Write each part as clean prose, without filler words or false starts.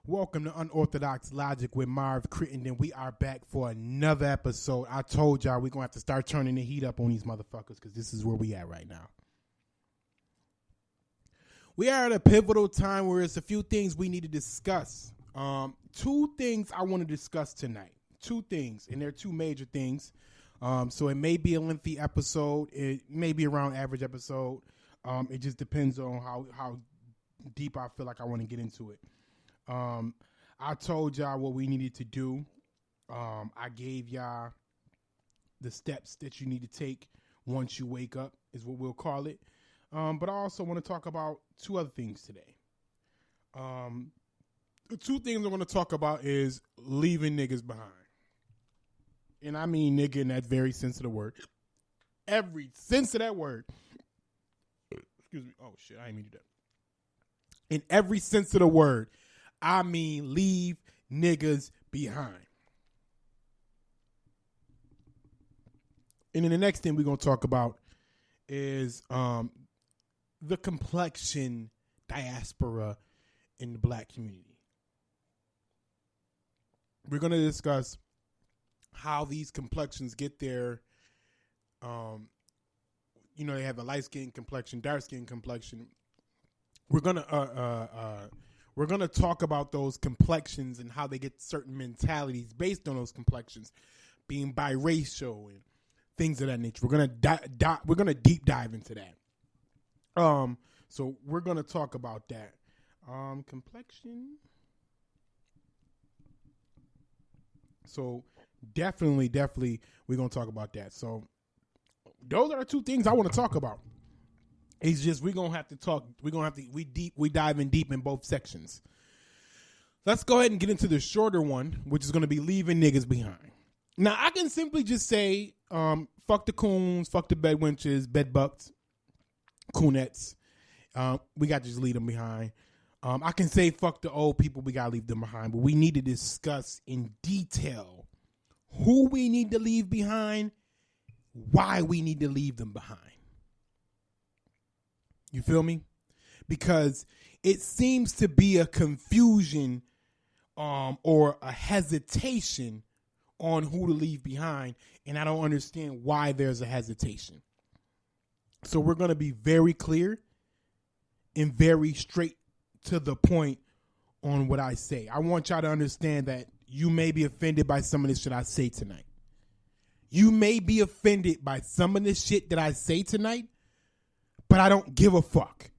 Welcome to Unorthodox Logic with Marv Crittenden. We are back for another episode. I told y'all we're going to have to start turning the heat up on these motherfuckers because this is where we at right now. We are at a pivotal time where it's a few things we need to discuss. Two things I want to discuss tonight. Two things, and they're two major things. So it may be a lengthy episode. It may be around average episode. It just depends on how deep I feel like I want to get into it. I told y'all what we needed to do. I gave y'all the steps that you need to take once you wake up is what we'll call it. But I also want to talk about two other things today. The two things I want to talk about is leaving niggas behind. And I mean nigga in that very sense of the word. Every sense of that word. Excuse me. Oh shit, I didn't mean to do that. In every sense of the word, I mean leave niggas behind. And then the next thing we're going to talk about is the complexion diaspora in the black community. We're going to discuss how these complexions get there. They have a light skin complexion, dark skin complexion. We're gonna talk about those complexions and how they get certain mentalities based on those complexions, being biracial and things of that nature. We're gonna deep dive into that. So we're gonna talk about that. Complexion. So definitely, we're gonna talk about that. So those are two things I want to talk about. It's just we dive in deep in both sections. Let's go ahead and get into the shorter one, which is going to be leaving niggas behind. Now, I can simply just say, fuck the coons, fuck the bedwenches, bedbugs, coonettes. We got to just leave them behind. I can say fuck the old people, we got to leave them behind. But we need to discuss in detail who we need to leave behind, why we need to leave them behind. You feel me? Because it seems to be a confusion or a hesitation on who to leave behind, and I don't understand why there's a hesitation. So we're going to be very clear and very straight to the point on what I say. I want y'all to understand that you may be offended by some of this shit I say tonight. You may be offended by some of the shit that I say tonight, but I don't give a fuck.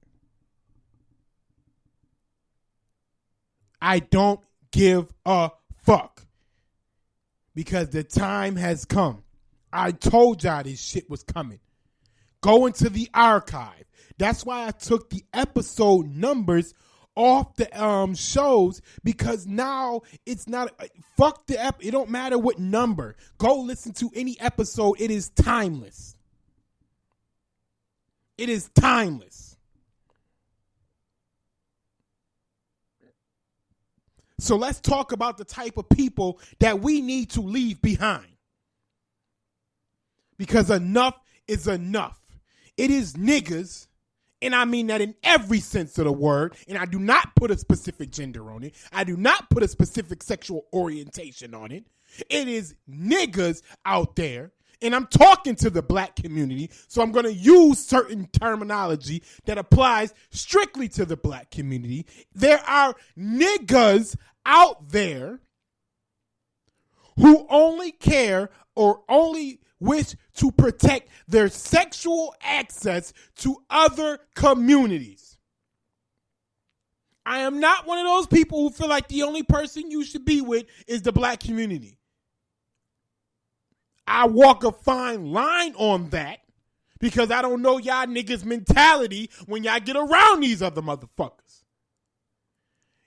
I don't give a fuck. Because the time has come. I told y'all this shit was coming. Go into the archive. That's why I took the episode numbers off the shows, because now it's not fuck the it don't matter what number. Go listen to any episode. It is timeless. It is timeless. So let's talk about the type of people that we need to leave behind. Because enough is enough. It is niggas, and I mean that in every sense of the word, and I do not put a specific gender on it. I do not put a specific sexual orientation on it. It is niggas out there. And I'm talking to the black community, so I'm going to use certain terminology that applies strictly to the black community. There are niggas out there who only care or only wish to protect their sexual access to other communities. I am not one of those people who feel like the only person you should be with is the black community. I walk a fine line on that because I don't know y'all niggas' mentality when y'all get around these other motherfuckers.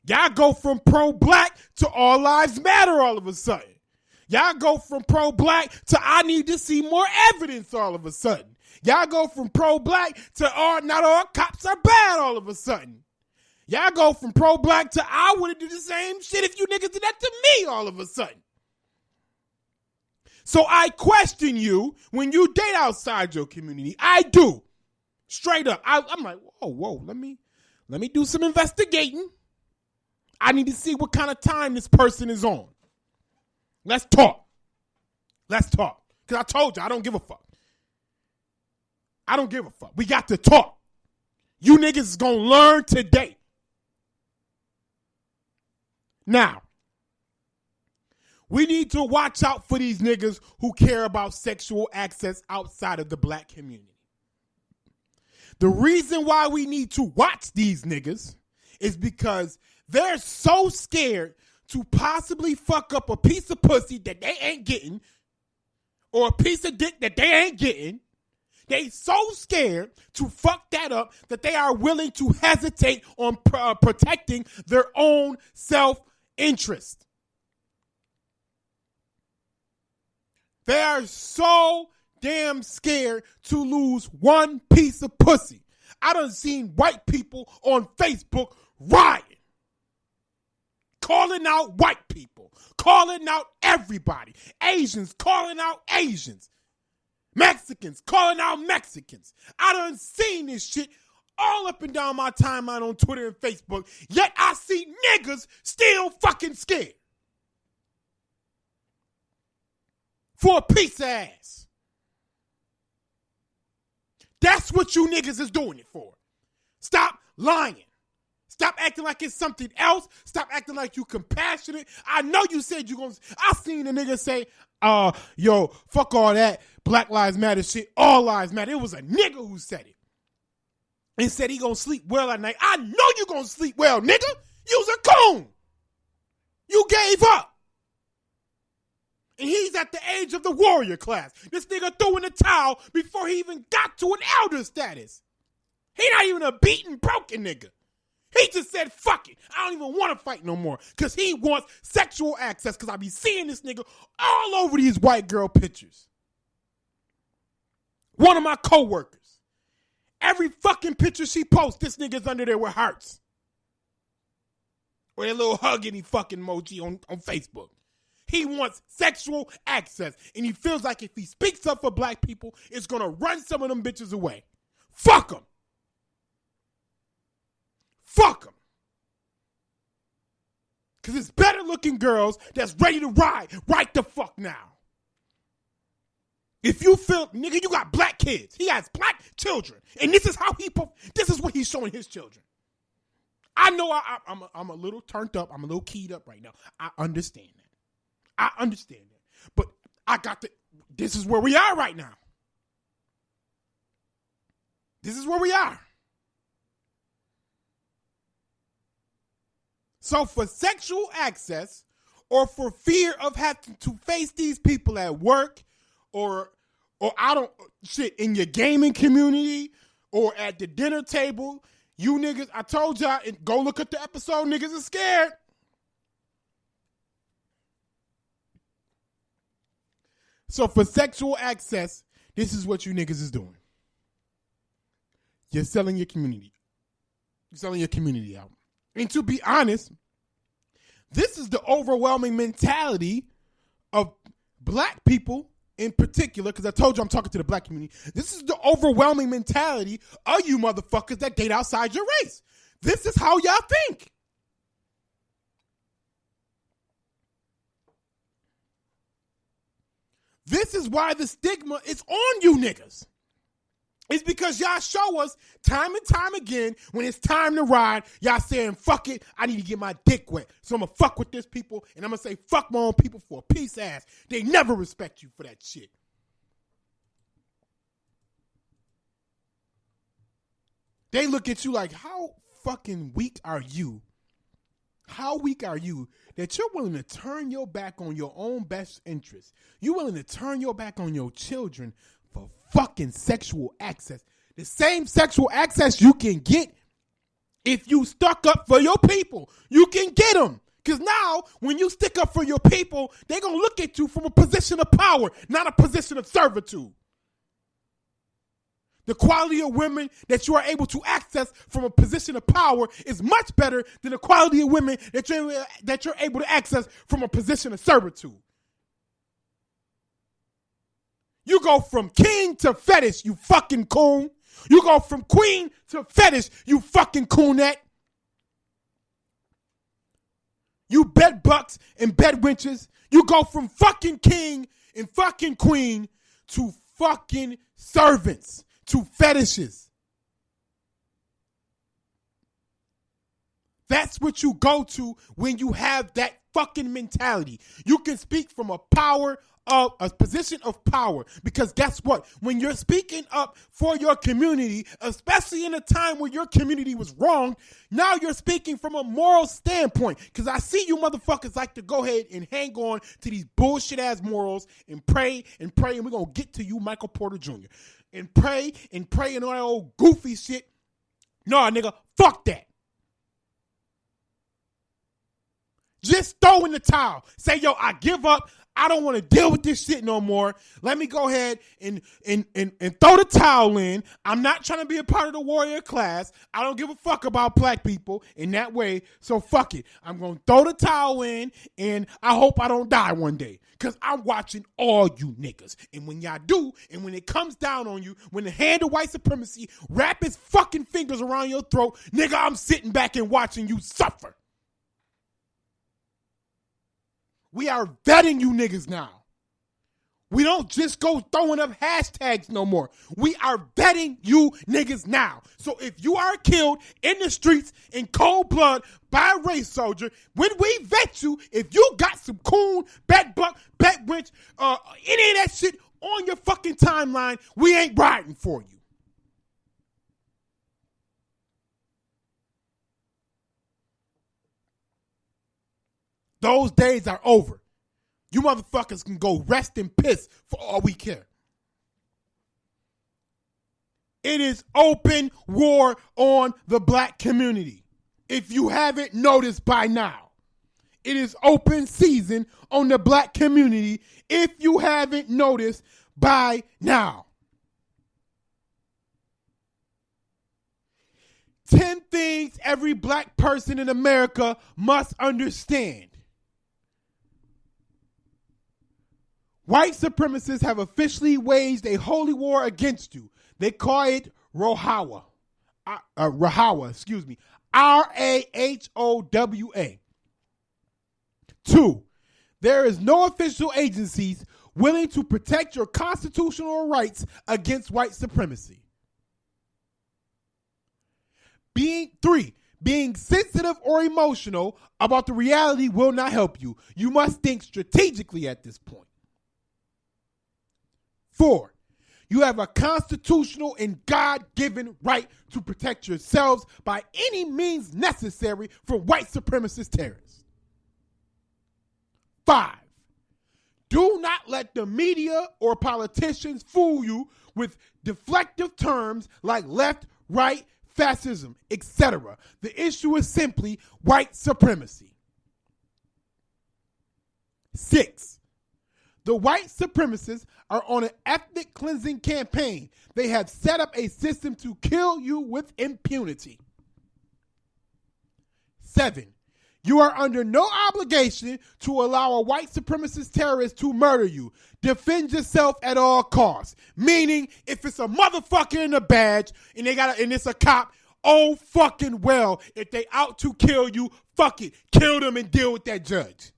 Y'all go from pro-black to all lives matter all of a sudden. Y'all go from pro-black to I need to see more evidence all of a sudden. Y'all go from pro-black to not all cops are bad all of a sudden. Y'all go from pro-black to I would have did the same shit if you niggas did that to me all of a sudden. So I question you when you date outside your community. I do. Straight up. I'm like, whoa, let me do some investigating. I need to see what kind of time this person is on. Let's talk. Let's talk. Because I told you, I don't give a fuck. I don't give a fuck. We got to talk. You niggas is going to learn today. Now, we need to watch out for these niggas who care about sexual access outside of the black community. The reason why we need to watch these niggas is because they're so scared to possibly fuck up a piece of pussy that they ain't getting or a piece of dick that they ain't getting. They so scared to fuck that up that they are willing to hesitate on protecting their own self-interest. They are so damn scared to lose one piece of pussy. I done seen white people on Facebook rioting, calling out white people, calling out everybody, Asians calling out Asians, Mexicans calling out Mexicans. I done seen this shit all up and down my timeline on Twitter and Facebook, yet I see niggas still fucking scared for a piece of ass. That's what you niggas is doing it for. Stop lying. Stop acting like it's something else. Stop acting like you compassionate. I know you said you gonna. I seen a nigga say, yo, fuck all that Black Lives Matter shit. All lives matter. It was a nigga who said it. And said he gonna sleep well at night. I know you gonna sleep well, nigga. You's a coon. You gave up. And he's at the age of the warrior class. This nigga threw in the towel before he even got to an elder status. He not even a beaten, broken nigga. He just said, fuck it. I don't even want to fight no more. Because he wants sexual access. Because I be seeing this nigga all over these white girl pictures. One of my coworkers. Every fucking picture she posts, this nigga's under there with hearts. Or that little hugging fucking emoji on Facebook. He wants sexual access. And he feels like if he speaks up for black people, it's going to run some of them bitches away. Fuck them. Fuck them. Because it's better looking girls that's ready to ride right the fuck now. If you feel, nigga, you got black kids. He has black children. And this is how this is what he's showing his children. I know I'm a little turned up. I'm a little keyed up right now. I understand that. I understand that. But this is where we are right now. This is where we are. So for sexual access or for fear of having to face these people at work or in your gaming community or at the dinner table, you niggas, I told y'all, go look at the episode, niggas are scared. So for sexual access, this is what you niggas is doing. You're selling your community. You're selling your community out. And to be honest, this is the overwhelming mentality of black people in particular, because I told you I'm talking to the black community. This is the overwhelming mentality of you motherfuckers that date outside your race. This is how y'all think. This is why the stigma is on you niggas. It's because y'all show us time and time again when it's time to ride, y'all saying, fuck it, I need to get my dick wet. So I'm going to fuck with this people and I'm going to say fuck my own people for a piece of ass. They never respect you for that shit. They look at you like, how fucking weak are you? How weak are you that you're willing to turn your back on your own best interest? You're willing to turn your back on your children for fucking sexual access. The same sexual access you can get if you stuck up for your people. You can get them. Because now, when you stick up for your people, they're going to look at you from a position of power, not a position of servitude. The quality of women that you are able to access from a position of power is much better than the quality of women that you're able to access from a position of servitude. You go from king to fetish, you fucking coon. You go from queen to fetish, you fucking coonette. You bed bucks and bed wenches. You go from fucking king and fucking queen to fucking servants, to fetishes. That's what you go to when you have that fucking mentality. You can speak from a position of power, because guess what? When you're speaking up for your community, especially in a time where your community was wrong, now you're speaking from a moral standpoint. Because I see you motherfuckers like to go ahead and hang on to these bullshit ass morals and pray, and we're gonna get to you, Michael Porter Jr. And pray and all that old goofy shit. Nah, nigga, fuck that. Just throw in the towel. Say, yo, I give up. I don't want to deal with this shit no more. Let me go ahead and throw the towel in. I'm not trying to be a part of the warrior class. I don't give a fuck about black people in that way. So fuck it. I'm going to throw the towel in, and I hope I don't die one day. Because I'm watching all you niggas. And when y'all do, and when it comes down on you, when the hand of white supremacy wrap his fucking fingers around your throat, nigga, I'm sitting back and watching you suffer. We are vetting you niggas now. We don't just go throwing up hashtags no more. We are vetting you niggas now. So if you are killed in the streets in cold blood by a race soldier, when we vet you, if you got some coon, bed buck, bed wench, any of that shit on your fucking timeline, we ain't riding for you. Those days are over. You motherfuckers can go rest in piss for all we care. It is open war on the black community. If you haven't noticed by now, it is open season on the black community. If you haven't noticed by now. 10 things every black person in America must understand. White supremacists have officially waged a holy war against you. They call it Rahawa. Rahawa. R-A-H-O-W-A. 2, there is no official agencies willing to protect your constitutional rights against white supremacy. 3, being sensitive or emotional about the reality will not help you. You must think strategically at this point. 4, you have a constitutional and God-given right to protect yourselves by any means necessary from white supremacist terrorists. 5, do not let the media or politicians fool you with deflective terms like left, right, fascism, etc. The issue is simply white supremacy. 6, the white supremacists are on an ethnic cleansing campaign. They have set up a system to kill you with impunity. 7, you are under no obligation to allow a white supremacist terrorist to murder you. Defend yourself at all costs. Meaning, if it's a motherfucker in a badge and it's a cop, oh fucking well, if they out to kill you, fuck it, kill them and deal with that judge.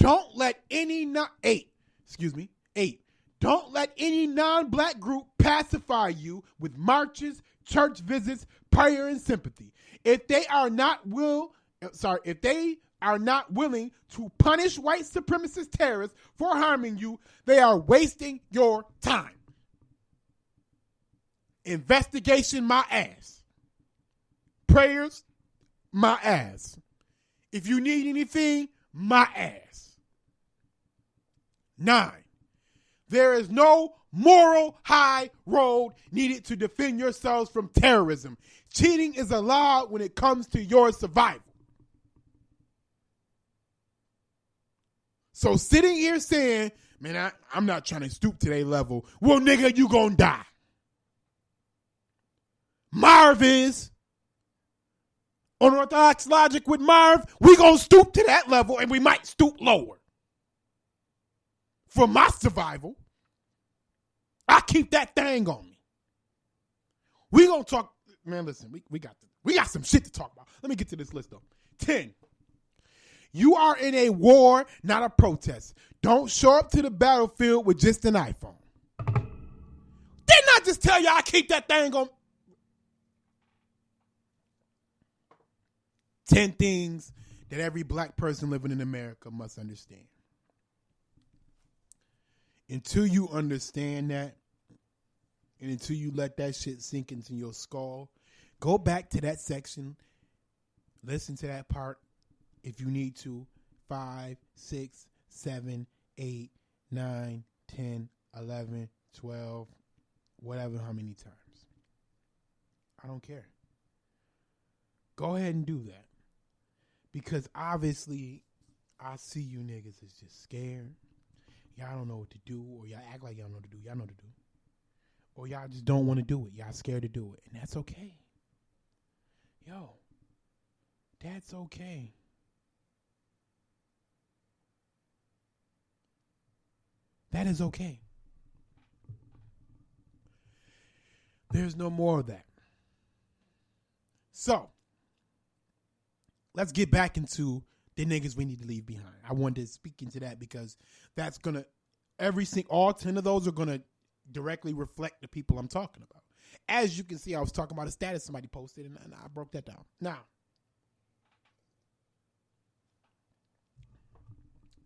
Don't let any 8. Don't let any non-black group pacify you with marches, church visits, prayer, and sympathy. If they are not willing to punish white supremacist terrorists for harming you, they are wasting your time. Investigation, my ass. Prayers, my ass. If you need anything, my ass. 9, there is no moral high road needed to defend yourselves from terrorism. Cheating is allowed when it comes to your survival. So sitting here saying, man, I'm not trying to stoop to their level. Well, nigga, you gonna die. Marv is. Unorthodox logic with Marv, we gonna stoop to that level and we might stoop lower. For my survival, I keep that thing on me. We gonna talk. Man, listen, we got some shit to talk about. Let me get to this list though. 10. You are in a war, not a protest. Don't show up to the battlefield with just an iPhone. Didn't I just tell you I keep that thing on? 10 things that every black person living in America must understand. Until you understand that, and until you let that shit sink into your skull, go back to that section, listen to that part if you need to, 5, 6, 7, 8, 9, 10, 11, 12, whatever, how many times. I don't care. Go ahead and do that. Because obviously, I see you niggas is just scared. Y'all don't know what to do, or y'all act like y'all know what to do. Y'all know what to do. Or y'all just don't want to do it. Y'all scared to do it. And that's okay. Yo, that's okay. That is okay. There's no more of that. So, let's get back into the niggas we need to leave behind. I wanted to speak into that because that's going to, all 10 of those are going to directly reflect the people I'm talking about. As you can see, I was talking about a status somebody posted, and I broke that down. Now,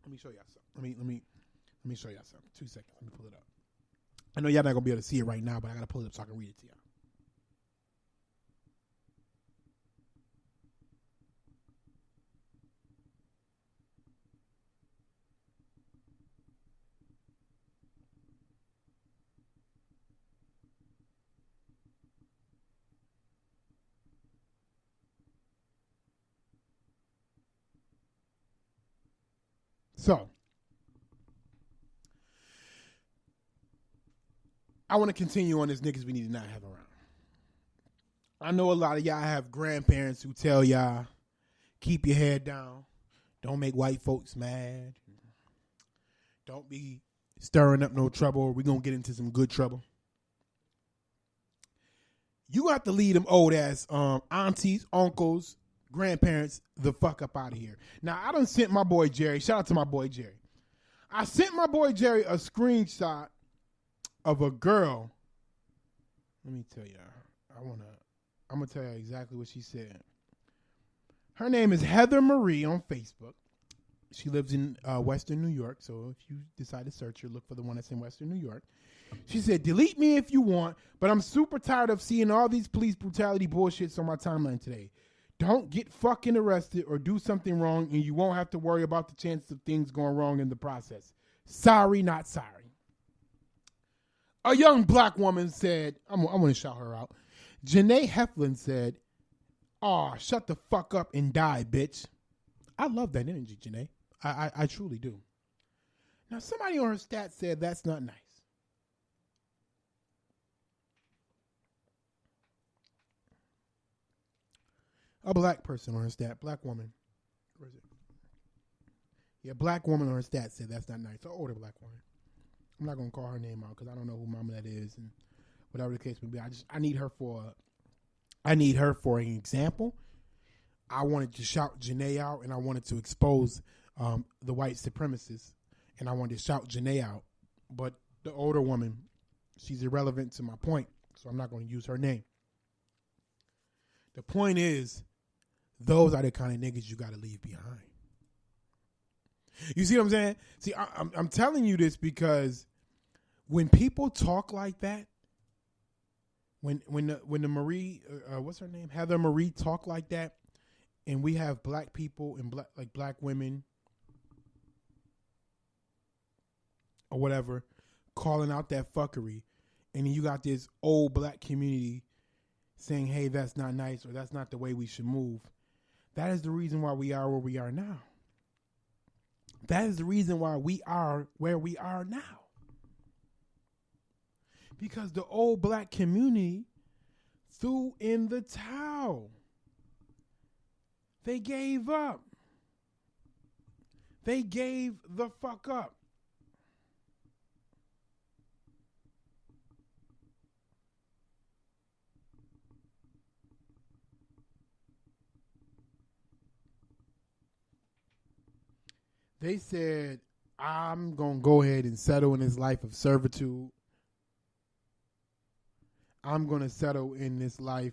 let me show y'all something. Let me show y'all something. 2 seconds. Let me pull it up. I know y'all not going to be able to see it right now, but I got to pull it up so I can read it to y'all. So, I want to continue on this niggas we need to not have around. I know a lot of y'all have grandparents who tell y'all, keep your head down. Don't make white folks mad. Don't be stirring up no trouble. We're going to get into some good trouble. You got to lead them old ass aunties, uncles, grandparents the fuck up out of here. Now, I done sent my boy Jerry. Shout out to my boy Jerry. I sent my boy Jerry a screenshot of a girl. Let me tell you. I'm going to tell you exactly what she said. Her name is Heather Marie on Facebook. She lives in Western New York. So if you decide to search her, look for the one that's in Western New York. She said, delete me if you want, but I'm super tired of seeing all these police brutality bullshits on my timeline today. Don't get fucking arrested or do something wrong, and you won't have to worry about the chances of things going wrong in the process. Sorry, not sorry. A young black woman said, I'm going to shout her out. Janae Heflin said, "Aw, shut the fuck up and die, bitch." I love that energy, Janae. I truly do. Now, somebody on her stats said that's not nice. A black person on her stat, black woman. Where is it? Yeah, black woman on her stat said that's not nice. An older black woman. I'm not gonna call her name out because I don't know who mama that is and whatever the case may be. I need her for an example. I wanted to shout Janae out, and I wanted to expose the white supremacists, and I wanted to shout Janae out. But the older woman, she's irrelevant to my point, so I'm not going to use her name. The point is, those are the kind of niggas you got to leave behind. You see what I'm saying? See, I'm telling you this because when people talk like that, when the Marie, what's her name, Heather Marie, talk like that, and we have black people and black women or whatever calling out that fuckery, and then you got this old black community saying, "Hey, that's not nice," or "That's not the way we should move." That is the reason why we are where we are now. That is the reason why we are where we are now. Because the old black community threw in the towel. They gave up. They gave the fuck up. They said, I'm going to go ahead and settle in this life of servitude. I'm going to settle in this life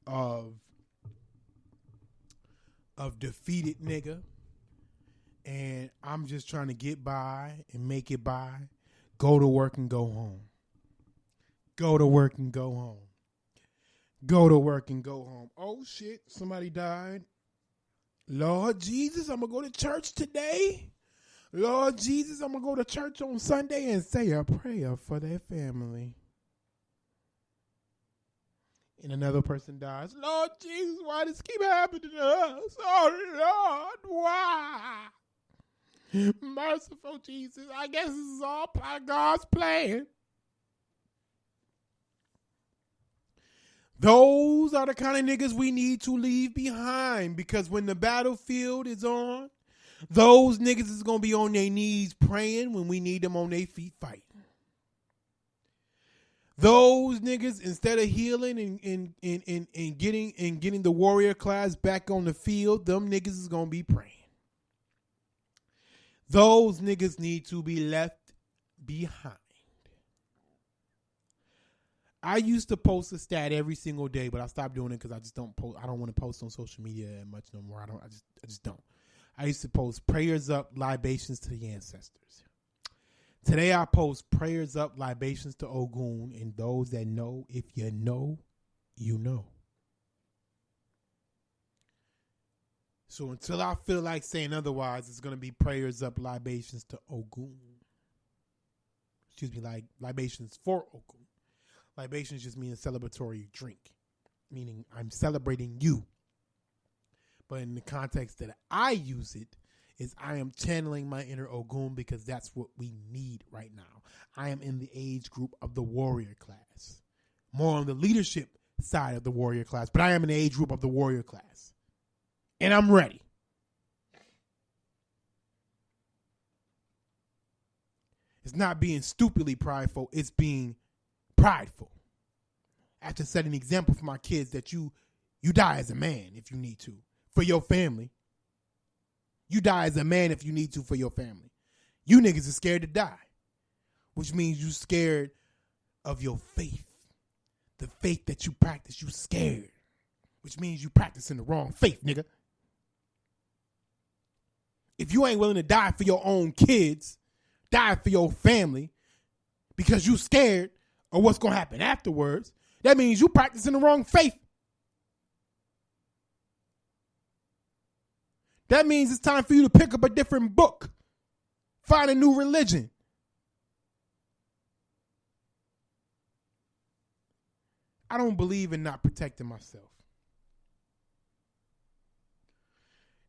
of defeated nigga. And I'm just trying to get by and make it by. Go to work and go home. Go to work and go home. Go to work and go home. Oh, shit. Somebody died. Lord Jesus, I'm going to go to church today. Lord Jesus, I'm going to go to church on Sunday and say a prayer for their family. And another person dies. Lord Jesus, why does this keep happening to us? Oh, Lord, why? Merciful Jesus, I guess this is all God's plan. Those are the kind of niggas we need to leave behind, because when the battlefield is on, those niggas is going to be on their knees praying when we need them on their feet fighting. Those niggas, instead of healing and getting the warrior class back on the field, them niggas is going to be praying. Those niggas need to be left behind. I used to post a stat every single day, but I stopped doing it because I just don't post. I don't want to post on social media that much no more. I just don't. I used to post prayers up, libations to the ancestors. Today I post prayers up, libations to Ogun, and those that know, if you know, you know. So until I feel like saying otherwise, it's going to be prayers up, libations to Ogun. Excuse me, like libations for Ogun. Libations just mean a celebratory drink, meaning I'm celebrating you. But in the context that I use it, is I am channeling my inner Ogun, because that's what we need right now. I am in the age group of the warrior class. More on the leadership side of the warrior class, but I am in the age group of the warrior class. And I'm ready. It's not being stupidly prideful, it's being prideful. I have to set an example for my kids that you die as a man if you need to, for your family. You die as a man if you need to for your family. You niggas are scared to die, which means you scared of your faith. The faith that you practice, you scared, which means you practicing the wrong faith, nigga. If you ain't willing to die for your own kids, die for your family because you scared of what's going to happen afterwards, that means you practicing the wrong faith. That means it's time for you to pick up a different book. Find a new religion. I don't believe in not protecting myself.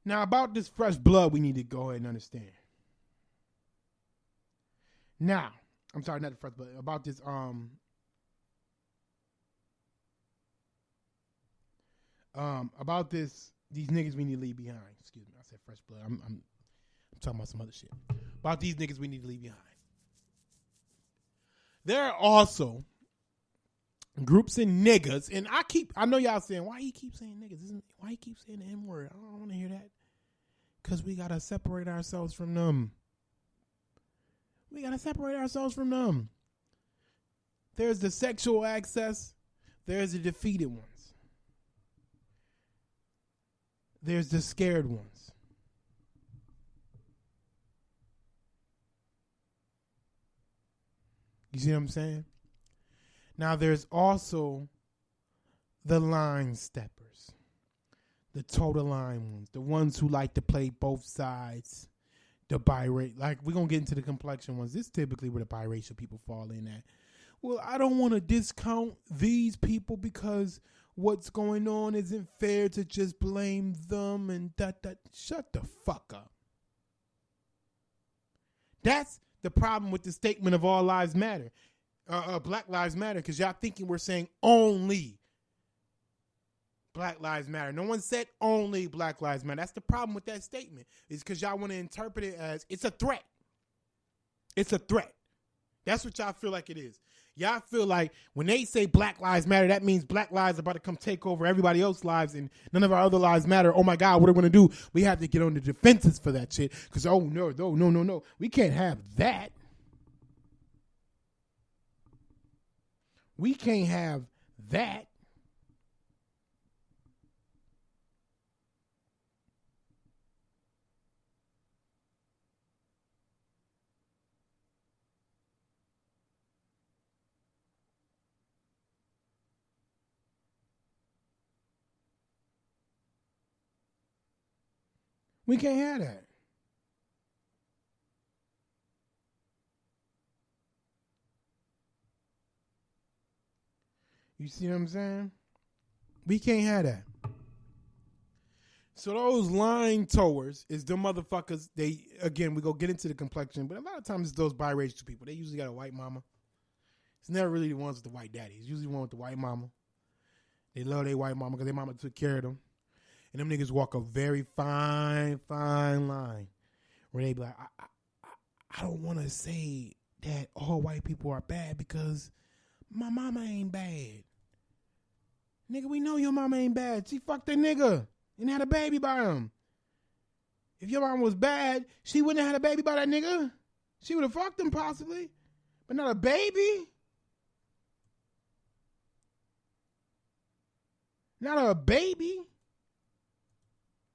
Now, about this fresh blood, we need to go ahead and understand. Now, I'm sorry, not the fresh blood. About this, these niggas we need to leave behind. Excuse me, I said fresh blood. I'm talking about some other shit. About these niggas we need to leave behind. There are also groups of niggas, and I know y'all saying, why he keep saying niggas? Why he keep saying the N-word? I don't want to hear that. Because we got to separate ourselves from them. There's the sexual access. There's the defeated ones. There's the scared ones. You see what I'm saying? Now there's also the line steppers. The total line ones. The ones who like to play both sides. The biracial. Like, we're going to get into the complexion ones. This is typically where the biracial people fall in at. Well, I don't want to discount these people because what's going on isn't fair to just blame them and that. Shut the fuck up. That's the problem with the statement of all lives matter. Black lives matter, because y'all thinking we're saying only Black lives matter. No one said only Black lives matter. That's the problem with that statement, is because y'all want to interpret it as it's a threat. It's a threat. That's what y'all feel like it is. Y'all feel like when they say Black Lives Matter, that means Black lives are about to come take over everybody else's lives and none of our other lives matter. Oh my God, what are we going to do? We have to get on the defenses for that shit. Because, oh no. We can't have that. We can't have that. We can't have that. You see what I'm saying? We can't have that. So those line towers is the motherfuckers. They again, we go get into the complexion, but a lot of times it's those biracial people. They usually got a white mama. It's never really the ones with the white daddy. It's usually the one with the white mama. They love their white mama because their mama took care of them. And them niggas walk a very fine line where they be like, I don't want to say that all white people are bad because my mama ain't bad. Nigga, we know your mama ain't bad. She fucked a nigga and had a baby by him. If your mama was bad, she wouldn't have had a baby by that nigga. She would have fucked him possibly, but not a baby. Not a baby.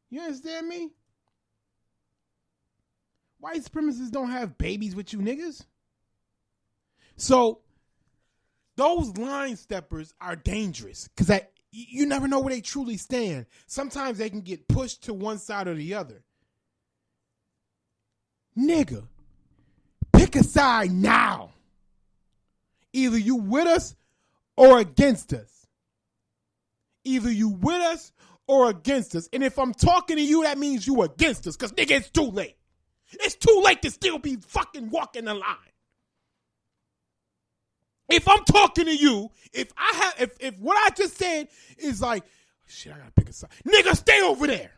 You understand me? White supremacists don't have babies with you niggas. So those line steppers are dangerous because you never know where they truly stand. Sometimes they can get pushed to one side or the other. Nigga, pick a side now. Either you with us or against us. Either you with us or against us. And if I'm talking to you, that means you against us. Because, nigga, it's too late. It's too late to still be fucking walking the line. If I'm talking to you, if what I just said is like, shit, I gotta pick a side. Nigga, stay over there.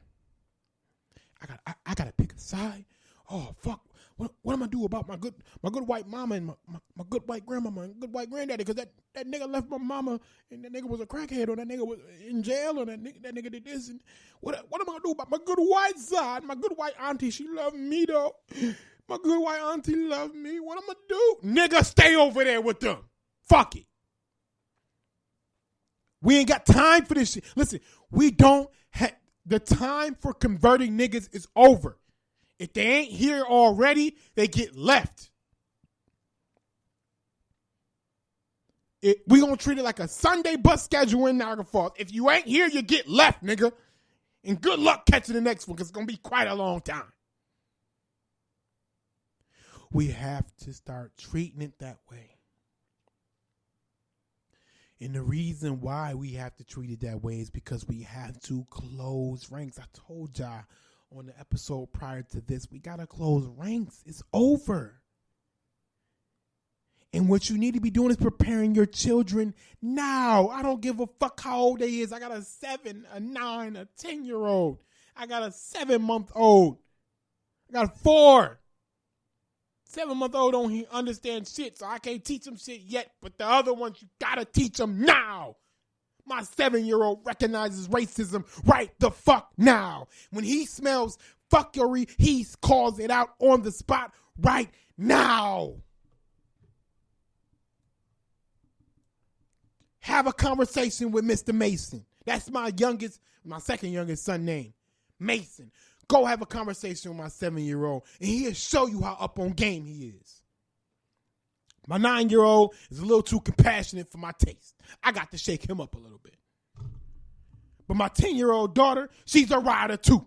I gotta pick a side. Oh, fuck. What am I do about my good white mama and my good white grandmama and good white granddaddy? Because that nigga left my mama and that nigga was a crackhead or that nigga was in jail or that nigga did this. And what am I going to do about my good white side? My good white auntie, she loved me though. My good white auntie loved me. What am I going to do? Nigga, stay over there with them. Fuck it. We ain't got time for this shit. Listen, we don't have the time for converting niggas is over. If they ain't here already, they get left. We gonna treat it like a Sunday bus schedule in Niagara Falls. If you ain't here, you get left, nigga. And good luck catching the next one because it's gonna be quite a long time. We have to start treating it that way. And the reason why we have to treat it that way is because we have to close ranks. I told y'all on the episode prior to this, we got to close ranks. It's over. And what you need to be doing is preparing your children now. I don't give a fuck how old they is. I got a 7, a 9, a 10-year-old. I got a 7-month-old. I got a 4. 7-month-old don't understand shit, so I can't teach them shit yet. But the other ones, you got to teach them now. My 7-year-old recognizes racism right the fuck now. When he smells fuckery, he calls it out on the spot right now. Have a conversation with Mr. Mason. That's my second youngest son name, Mason. Go have a conversation with my 7-year-old, and he'll show you how up on game he is. My 9-year-old is a little too compassionate for my taste. I got to shake him up a little bit. But my 10-year-old daughter, she's a rider too.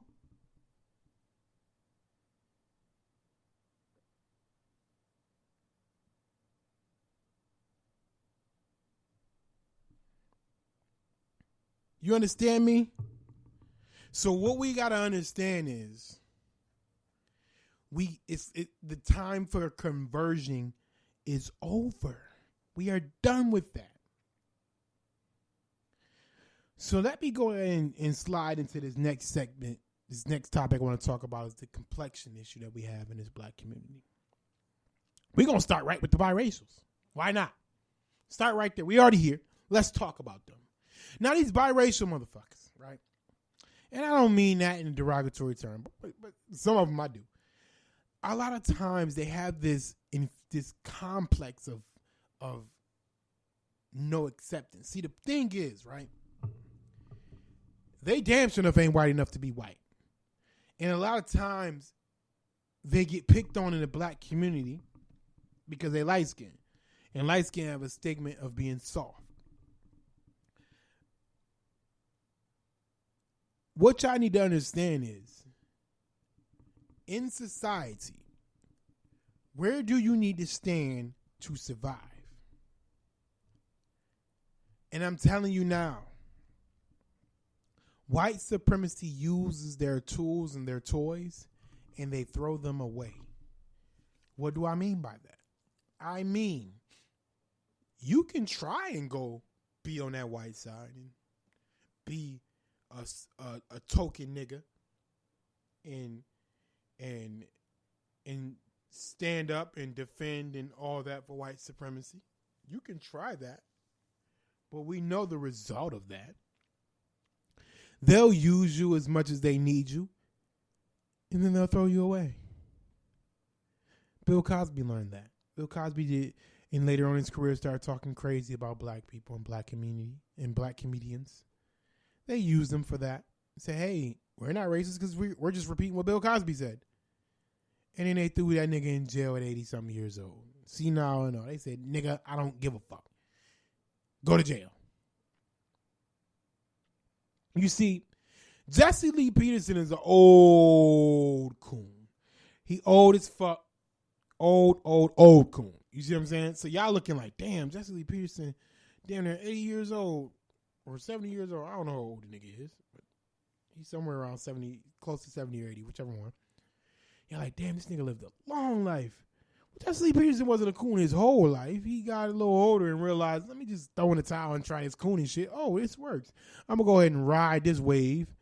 You understand me? So what we got to understand is the time for conversion is over. We are done with that. So let me go ahead and slide into this next segment. This next topic I want to talk about is the complexion issue that we have in this black community. We're going to start right with the biracials. Why not? Start right there. We already here. Let's talk about them. Now, these biracial motherfuckers, right? And I don't mean that in a derogatory term, but some of them I do. A lot of times they have this complex of no acceptance. See, the thing is, right? They damn sure enough ain't white enough to be white. And a lot of times they get picked on in the black community because they light skinned. And light skin have a stigma of being soft. What y'all need to understand is, in society, where do you need to stand to survive? And I'm telling you now, white supremacy uses their tools and their toys and they throw them away. What do I mean by that? I mean, you can try and go be on that white side and be a token nigga and stand up and defend and all that for white supremacy. You can try that, but we know the result of that. They'll use you as much as they need you, and then they'll throw you away. Bill Cosby learned that. Bill Cosby did. And later on in his career, started talking crazy about black people and black community and black comedians. They use them for that. Say, hey, we're not racist because we're just repeating what Bill Cosby said. And then they threw that nigga in jail at 80-something years old. Senile and all. They said, nigga, I don't give a fuck. Go to jail. You see, Jesse Lee Peterson is an old coon. He old as fuck. Old coon. You see what I'm saying? So y'all looking like, damn, Jesse Lee Peterson, damn near 80 years old or 70 years old. I don't know how old the nigga is, but he's somewhere around 70, close to 70 or 80, whichever one. You're like, damn, this nigga lived a long life. Well, Jesse Lee Peterson wasn't a coon his whole life. He got a little older and realized, let me just throw in the towel and try this cooning shit. Oh, this works. I'm going to go ahead and ride this wave.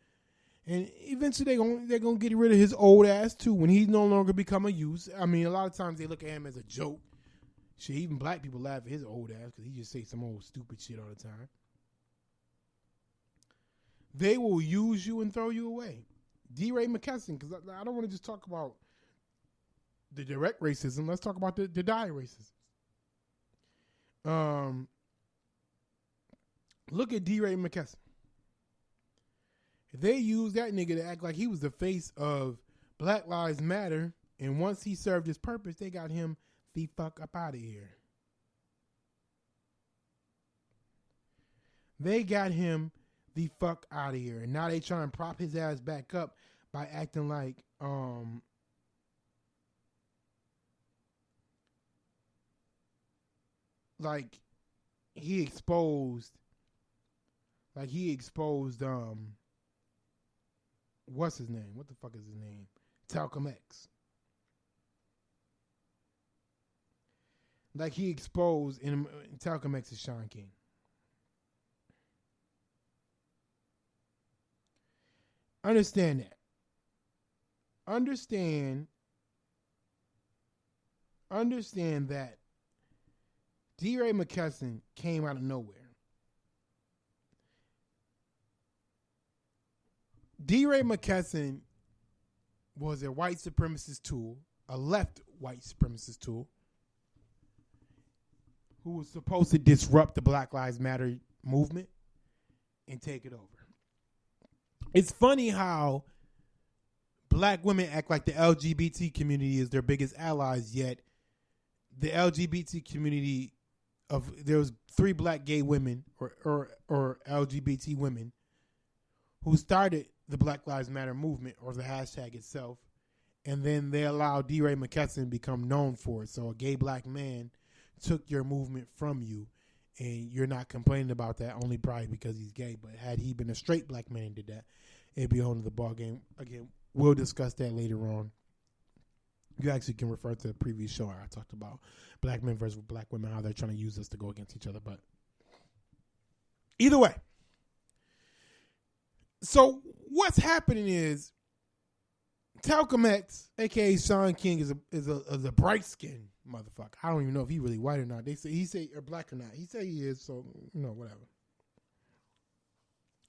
And eventually they're gonna get rid of his old ass too when he's no longer become a use. I mean, a lot of times they look at him as a joke. Shit, even black people laugh at his old ass because he just say some old stupid shit all the time. They will use you and throw you away. D-Ray McKesson, because I don't want to just talk about the direct racism. Let's talk about the dire racism. Look at D-Ray McKesson. They used that nigga to act like he was the face of Black Lives Matter, and once he served his purpose, they got him the fuck up out of here. They got him the fuck out of here, and now they try and prop his ass back up by acting like he exposed what's his name? What the fuck is his name? Talcum X. Like he exposed in Talcum X is Sean King. Understand that. Understand that D-Ray McKesson came out of nowhere. D-Ray McKesson was a white supremacist tool, a left white supremacist tool, who was supposed to disrupt the Black Lives Matter movement and take it over. It's funny how black women act like the LGBT community is their biggest allies, yet the LGBT community there was 3 black gay women or LGBT women who started the Black Lives Matter movement or the hashtag itself, and then they allowed D-Ray McKesson to become known for it. So a gay black man took your movement from you, and you're not complaining about that only probably because he's gay. But had he been a straight black man and did that, it'd be on the ball game. Again, we'll discuss that later on. You actually can refer to the previous show I talked about black men versus black women, how they're trying to use us to go against each other. But either way, so what's happening is Talcum X, aka Sean King, is a bright skinned motherfucker. I don't even know if he really white or not. He say or black or not. He say he is, so whatever.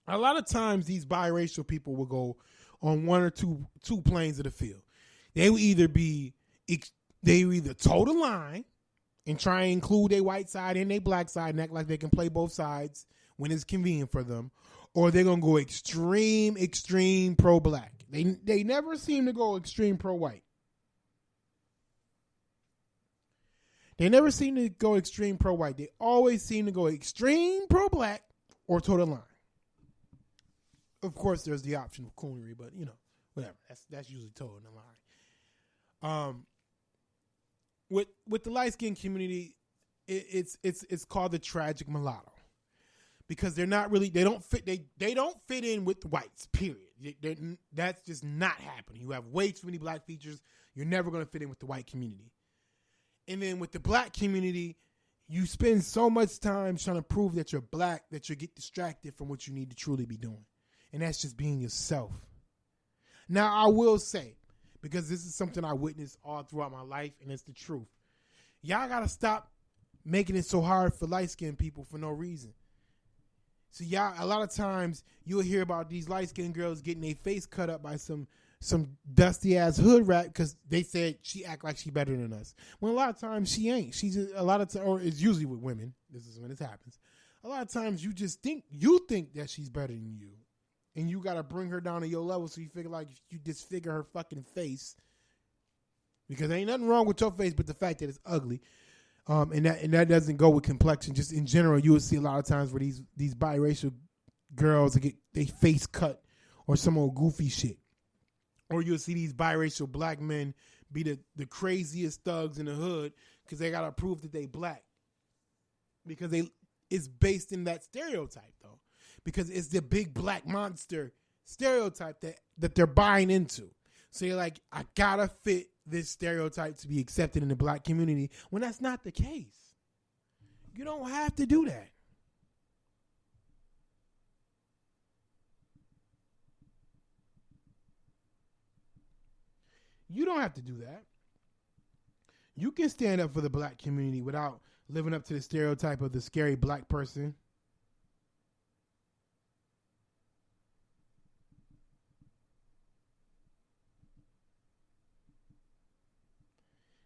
A lot of times these biracial people will go on one or two planes of the field. They will either toe the line and try and include their white side and their black side and act like they can play both sides when it's convenient for them, or they're gonna go extreme pro-black. They never seem to go extreme pro-white. They never seem to go extreme pro-white. They always seem to go extreme pro-black or toe the line. Of course, there's the option of coonery, but whatever. That's usually toeing the line. With the light skinned community, it's called the tragic mulatto, because they don't fit in with the whites. Period. That's just not happening. You have way too many black features. You're never going to fit in with the white community. And then with the black community, you spend so much time trying to prove that you're black that you get distracted from what you need to truly be doing. And that's just being yourself. Now, I will say, because this is something I witnessed all throughout my life, and it's the truth. Y'all got to stop making it so hard for light-skinned people for no reason. So, a lot of times, you'll hear about these light-skinned girls getting their face cut up by some dusty-ass hood rat because they said she act like she better than us. When a lot of times, she ain't. She's or it's usually with women. This is when this happens. A lot of times, you think that she's better than you. And you got to bring her down to your level, so you figure like if you disfigure her fucking face, because ain't nothing wrong with your face but the fact that it's ugly. And that doesn't go with complexion. Just in general, you will see a lot of times where these biracial girls get their face cut or some old goofy shit. Or you'll see these biracial black men be the craziest thugs in the hood because they got to prove that they black. Because it's based in that stereotype, though. Because it's the big black monster stereotype that they're buying into. So you're like, I gotta fit this stereotype to be accepted in the black community, when that's not the case. You don't have to do that. You don't have to do that. You can stand up for the black community without living up to the stereotype of the scary black person.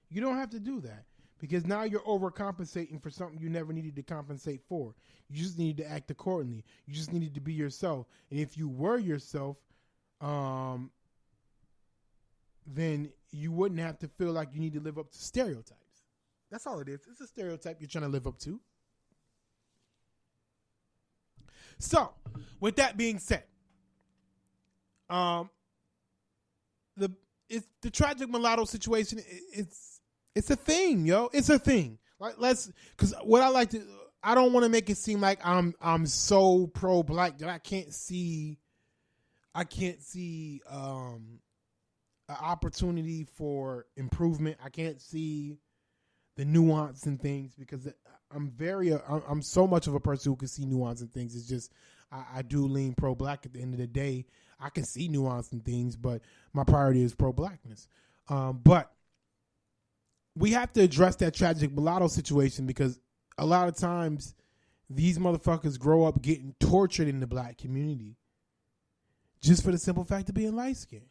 You don't have to do that, because now you're overcompensating for something you never needed to compensate for. You just needed to act accordingly. You just needed to be yourself. And if you were yourself, then you wouldn't have to feel like you need to live up to stereotypes. That's all it is. It's a stereotype you're trying to live up to. So, with that being said, the tragic mulatto situation, it's a thing, yo. It's a thing. Like, because what I don't want to make it seem like I'm so pro black that I can't see an opportunity for improvement. I can't see the nuance in things, because I'm so much of a person who can see nuance in things. It's just I do lean pro black at the end of the day. I can see nuance in things, but my priority is pro blackness. But we have to address that tragic mulatto situation, because a lot of times these motherfuckers grow up getting tortured in the black community just for the simple fact of being light skinned.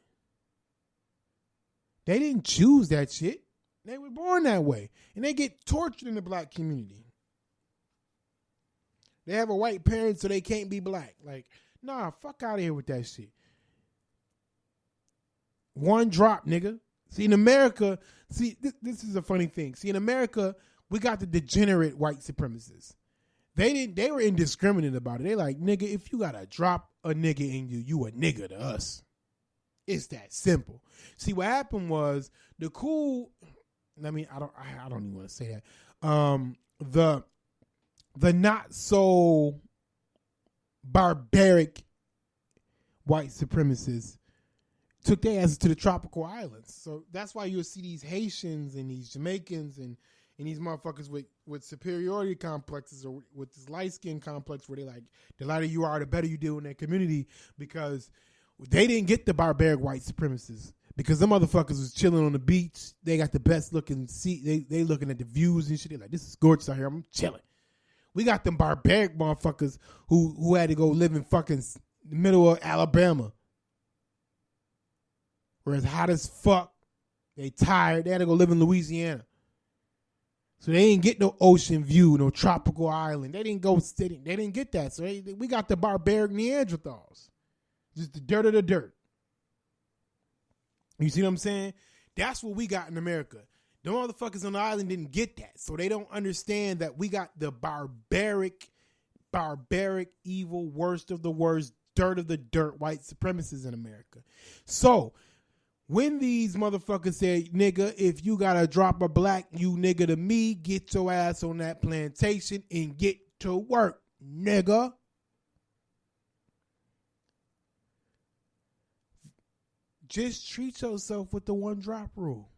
They didn't choose that shit. They were born that way. And they get tortured in the black community. They have a white parent, so they can't be black. Like, nah, fuck out of here with that shit. One drop, nigga. See, in America, this is a funny thing. See, in America, we got the degenerate white supremacists. They were indiscriminate about it. They like, nigga, if you got to drop a nigga in you, you a nigga to us. It's that simple. See, what happened was I don't even want to say that. The not so barbaric white supremacists took their asses to the tropical islands. So that's why you'll see these Haitians and these Jamaicans and these motherfuckers with superiority complexes, or with this light skin complex, where they like, the lighter you are, the better you do in that community, because they didn't get the barbaric white supremacists. Because them motherfuckers was chilling on the beach. They got the best looking seat. They looking at the views and shit. They like, this is gorgeous out here. I'm chilling. We got them barbaric motherfuckers who had to go live in fucking the middle of Alabama, where it's hot as fuck. They tired. They had to go live in Louisiana. So they didn't get no ocean view, no tropical island. They didn't go sitting. They didn't get that. So we got the barbaric Neanderthals. Just the dirt of the dirt. You see what I'm saying? That's what we got in America. The motherfuckers on the island didn't get that. So they don't understand that we got the barbaric, evil, worst of the worst, dirt of the dirt, white supremacists in America. So when these motherfuckers say, nigga, if you gotta drop a black you nigga to me, get your ass on that plantation and get to work, nigga. Just treat yourself with the one drop rule.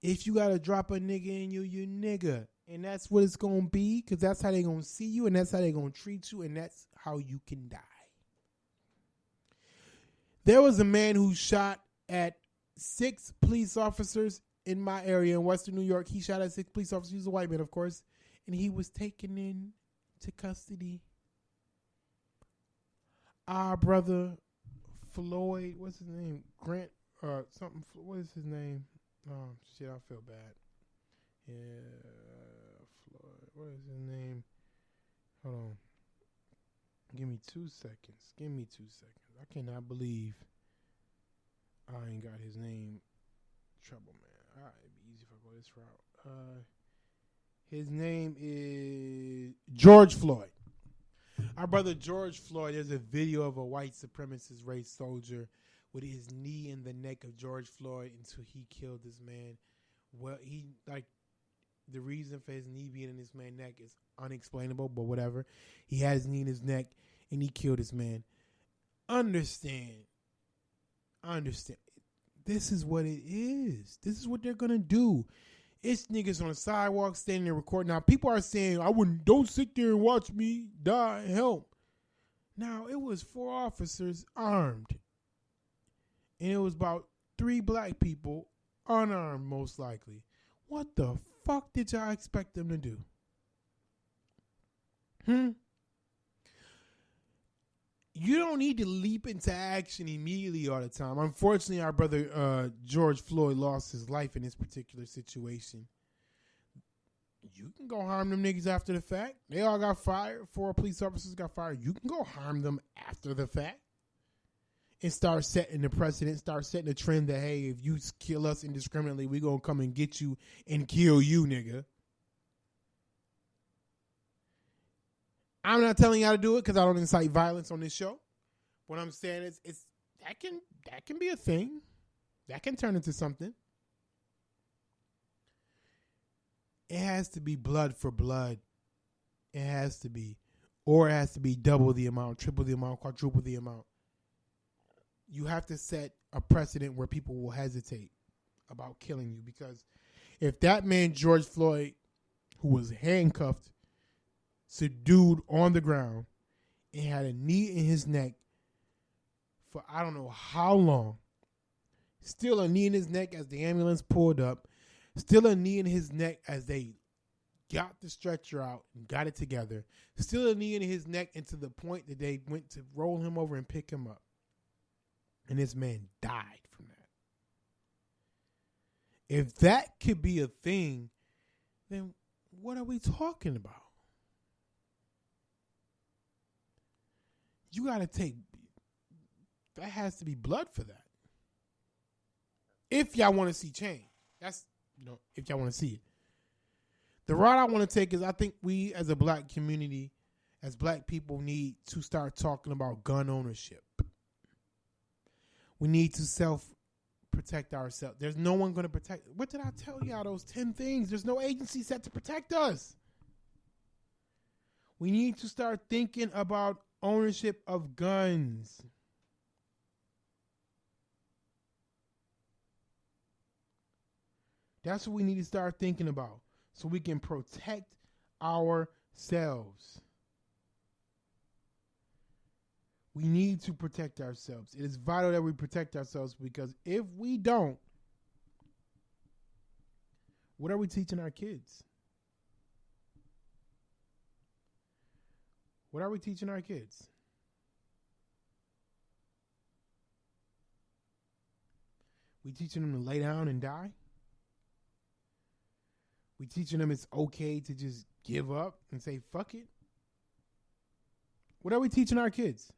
If you gotta drop a nigga in you nigga. And that's what it's gonna be, because that's how they gonna see you, and that's how they gonna treat you, and that's how you can die. There was a man who shot at 6 police officers in my area in Western New York. He shot at 6 police officers. He's a white man, of course. And he was taken into custody. Our brother Floyd, what's his name? Grant, something. What is his name? Oh, shit, I feel bad. Yeah, Floyd. What is his name? Hold on. Give me 2 seconds. I cannot believe I ain't got his name. Trouble, man. All right, it'd be easy if I go this route. His name is George Floyd. Our brother George Floyd, there's a video of a white supremacist race soldier with his knee in the neck of George Floyd until he killed this man. Well, the reason for his knee being in this man's neck is unexplainable, but whatever. He had his knee in his neck and he killed this man. Understand. This is what it is. This is what they're going to do. It's niggas on the sidewalk standing there recording. Now, people are saying, don't sit there and watch me die. Help. Now, it was 4 officers armed. And it was about 3 black people unarmed, most likely. What the fuck did y'all expect them to do? You don't need to leap into action immediately all the time. Unfortunately, our brother George Floyd lost his life in this particular situation. You can go harm them niggas after the fact. They all got fired. 4 police officers got fired. You can go harm them after the fact. And start setting the precedent, start setting the trend that, hey, if you kill us indiscriminately, we going to come and get you and kill you, nigga. I'm not telling you how to do it because I don't incite violence on this show. What I'm saying is that can be a thing. That can turn into something. It has to be blood for blood. It has to be. Or it has to be double the amount, triple the amount, quadruple the amount. You have to set a precedent where people will hesitate about killing you. Because if that man, George Floyd, who was handcuffed, subdued on the ground, and had a knee in his neck for I don't know how long, still a knee in his neck as the ambulance pulled up, still a knee in his neck as they got the stretcher out and got it together, still a knee in his neck, and to the point that they went to roll him over and pick him up. And this man died from that. If that could be a thing, then what are we talking about? You got to that has to be blood for that. If y'all want to see change. That's, if y'all want to see it. The route I want to take is I think we as a black community, as black people, need to start talking about gun ownership. We need to self-protect ourselves. There's no one going to protect. What did I tell y'all? Those 10 things. There's no agency set to protect us. We need to start thinking about ownership of guns. That's what we need to start thinking about so we can protect ourselves. We need to protect ourselves. It is vital that we protect ourselves because if we don't, what are we teaching our kids? What are we teaching our kids? We teaching them to lay down and die? We teaching them it's okay to just give up and say, fuck it? What are we teaching our kids?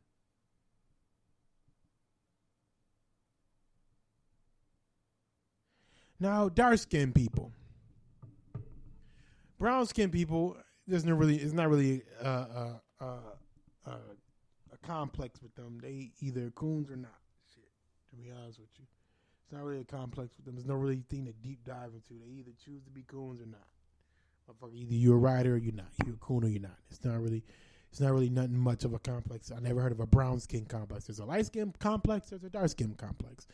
Now, dark-skinned people. Brown-skinned people, it's not really a complex with them. They either coons or not. Shit, to be honest with you. It's not really a complex with them. There's no really thing to deep dive into. They either choose to be coons or not. Motherfucker, either you're a rider or you're not. You're a coon or you're not. It's not really nothing much of a complex. I never heard of a brown skin complex. There's a light skin complex. There's a dark skin complex.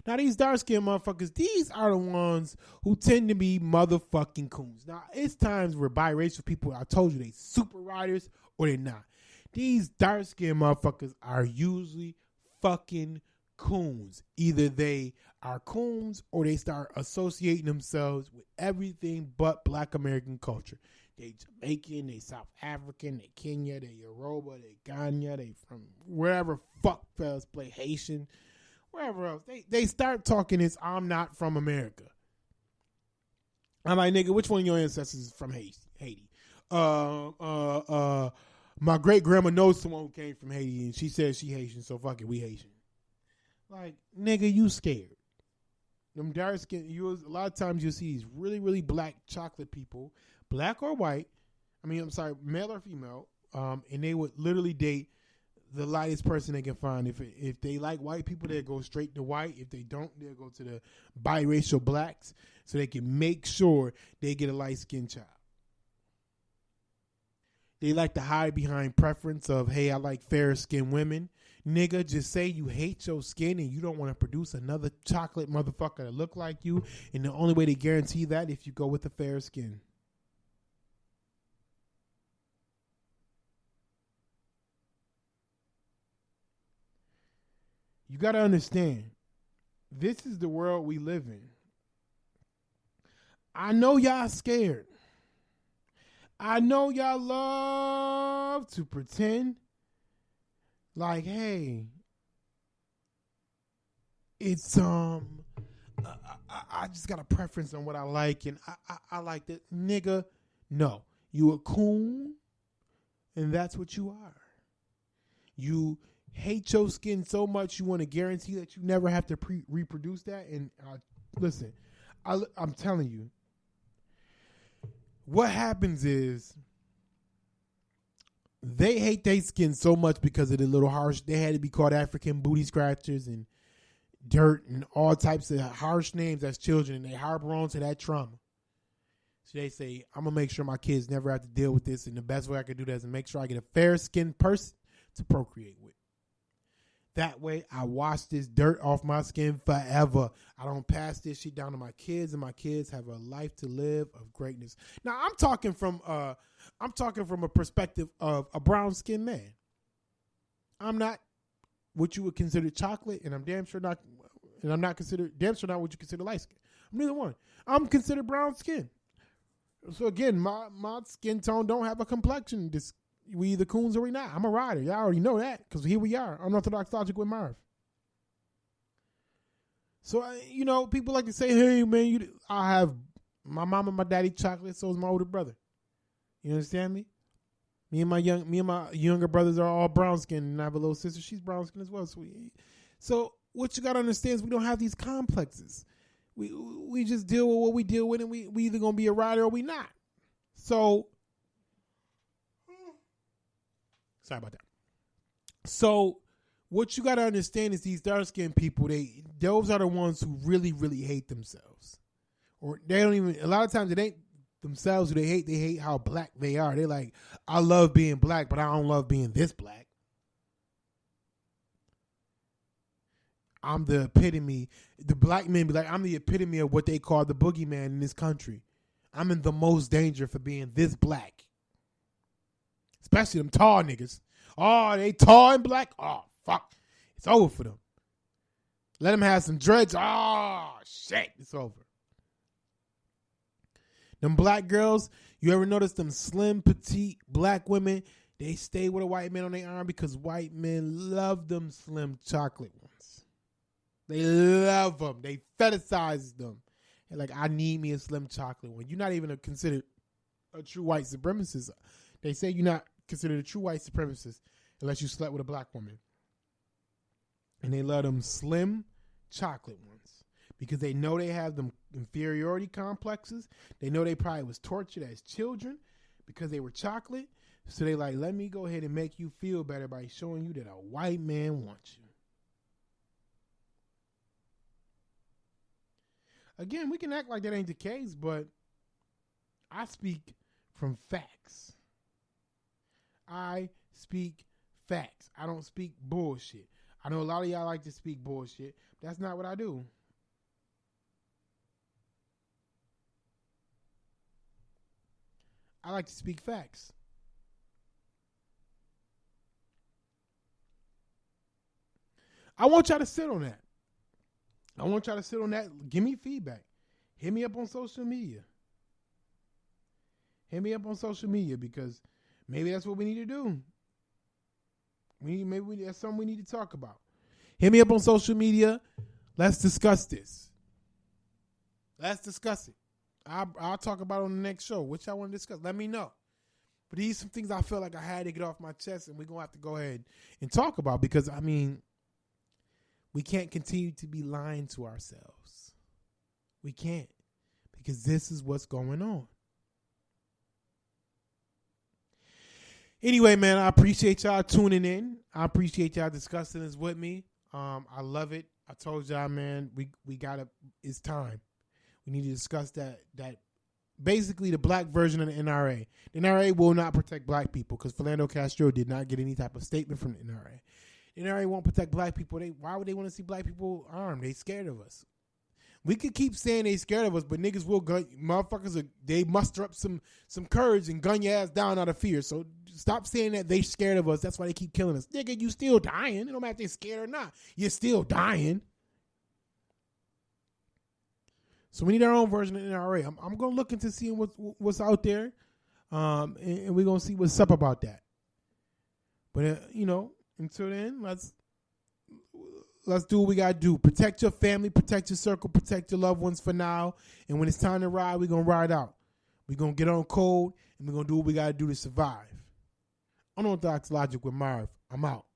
Now, these dark skin motherfuckers, these are the ones who tend to be motherfucking coons. Now, it's times where biracial people, I told you, they super riders or they're not. These dark skin motherfuckers are usually fucking coons. Either they are coons or they start associating themselves with everything but Black American culture. They Jamaican, they South African, they Kenya, they Yoruba, they Ghana, they from wherever fuck fellas play Haitian, wherever else. They start talking this, I'm not from America. I'm like, nigga, which one of your ancestors is from Haiti? My great grandma knows someone who came from Haiti and she says she Haitian, so fuck it, we Haitian. Like, nigga, you scared. Them dark skin, a lot of times you'll see these really, really black chocolate people, black or white, male or female, and they would literally date the lightest person they can find. If they like white people, they'll go straight to white. If they don't, they'll go to the biracial blacks so they can make sure they get a light-skinned child. They like to hide behind preference of, hey, I like fair-skinned women. Nigga, just say you hate your skin and you don't want to produce another chocolate motherfucker that look like you. And the only way to guarantee that if you go with a fair skin. You got to understand, this is the world we live in. I know y'all scared. I know y'all love to pretend like, hey, it's I just got a preference on what I like, and I like that. Nigga, no, you a coon, and that's what you are. You hate your skin so much you want to guarantee that you never have to reproduce that. And listen, I'm telling you, what happens is they hate their skin so much because of the little harsh. They had to be called African booty scratchers and dirt and all types of harsh names as children, and they harbor on to that trauma. So they say, I'm going to make sure my kids never have to deal with this, and the best way I can do that is to make sure I get a fair-skinned person to procreate with. That way, I wash this dirt off my skin forever. I don't pass this shit down to my kids, and my kids have a life to live of greatness. Now, I'm talking from a perspective of a brown-skinned man. I'm not what you would consider chocolate, and I'm damn sure not what you consider light skin. I'm neither one. I'm considered brown skin. So again, my skin tone don't have a complexion. We either coons or we not. I'm a rider. Y'all already know that because here we are. Unorthodox Logic with Marv. So, people like to say, hey, man, I have my mom and my daddy chocolate, so is my older brother. You understand me? Me and my younger brothers are all brown skin, and I have a little sister. She's brown skin as well. So what you got to understand is we don't have these complexes. We just deal with what we deal with, and we either going to be a rider or we not. So, sorry about that. So what you got to understand is these dark-skinned people, those are the ones who really, really hate themselves. Or they don't even, a lot of times it ain't themselves who they hate how black they are. They're like, I love being black, but I don't love being this black. I'm the epitome. The black men be like, I'm the epitome of what they call the boogeyman in this country. I'm in the most danger for being this black. Especially them tall niggas. Oh, they tall and black? Oh, fuck. It's over for them. Let them have some dreads. Oh, shit. It's over. Them black girls, you ever notice them slim, petite black women? They stay with a white man on their arm because white men love them slim chocolate ones. They love them. They fetishize them. And like, I need me a slim chocolate one. You're not even considered a true white supremacist. They say you're not considered a true white supremacist unless you slept with a black woman. And they love them slim chocolate ones because they know they have them inferiority complexes. They know they probably was tortured as children because they were chocolate. So they like, let me go ahead and make you feel better by showing you that a white man wants you. Again, we can act like that ain't the case, but I speak from facts. I speak facts. I don't speak bullshit. I know a lot of y'all like to speak bullshit. That's not what I do. I like to speak facts. I want y'all to sit on that. I want y'all to sit on that. Give me feedback. Hit me up on social media. Hit me up on social media because maybe that's what we need to do. That's something we need to talk about. Hit me up on social media. Let's discuss this. Let's discuss it. I'll talk about it on the next show. Which I want to discuss. Let me know. But these are some things I feel like I had to get off my chest, and we're going to have to go ahead and talk about because, I mean, we can't continue to be lying to ourselves. We can't because this is what's going on. Anyway, man, I appreciate y'all tuning in. I appreciate y'all discussing this with me. I love it. I told y'all, man, we gotta. It's time. We need to discuss that basically the black version of the NRA. The NRA will not protect black people because Philando Castro did not get any type of statement from the NRA. The NRA won't protect black people. Why would they want to see black people armed? They scared of us. We could keep saying they scared of us, but niggas will gun motherfuckers. They muster up some courage and gun your ass down out of fear. So stop saying that they scared of us. That's why they keep killing us. Nigga, you still dying. It don't matter if they're scared or not. You're still dying. So we need our own version of the NRA. I'm going to look into seeing what's out there, and we're going to see what's up about that. But, until then, let's do what we got to do. Protect your family, protect your circle, protect your loved ones for now. And when it's time to ride, we're going to ride out. We're going to get on code, and we're going to do what we got to do to survive. Unorthodox Logic with Marv. I'm out.